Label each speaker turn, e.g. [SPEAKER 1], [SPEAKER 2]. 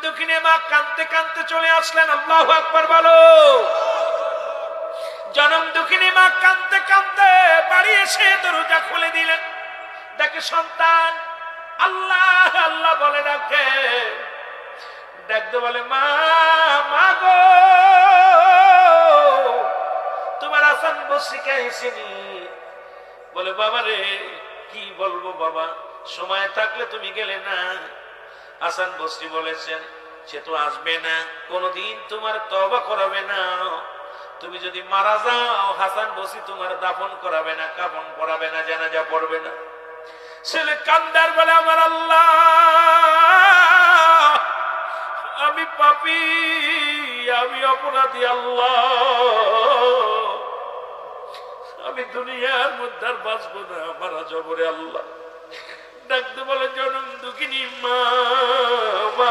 [SPEAKER 1] দুঃখিনী মা কাঁদতে কাঁদতে চলে আসলেন। আল্লাহু আকবার বলো। জনম দুঃখিনী মা কাঁদতে কাঁদতে বাড়ি এসে দরজা খুলে দিলেন। দেখে সন্তান আল্লাহ আল্লাহ বলে ডাকে। ডাকতে বলে মা, মা গো, তোমার হাসান বসরিকে এসেনি। বলে বাবা রে, কি বলবো বাবা, সময় থাকলে তুমি গেলে না। হাসান বসরি বলেছেন সে তো আসবে না, কোনদিন তোমার তওবা করাবে না। তুমি যদি মারা যাও হাসান বসরি তোমার দাফন করাবে না, কাফন পরাবে না, জানাজা পড়বে না। ছেলে কান্দার বলে আমার আল্লাহ, আমি পাপী, আমি অপরাধী আল্লাহ, আমি দুনিয়ার মধ্যে আর বাঁচবো না, মারা যাবো রে আল্লাহ। ডাকতে বলে জনম দুঃখিনী মা, মা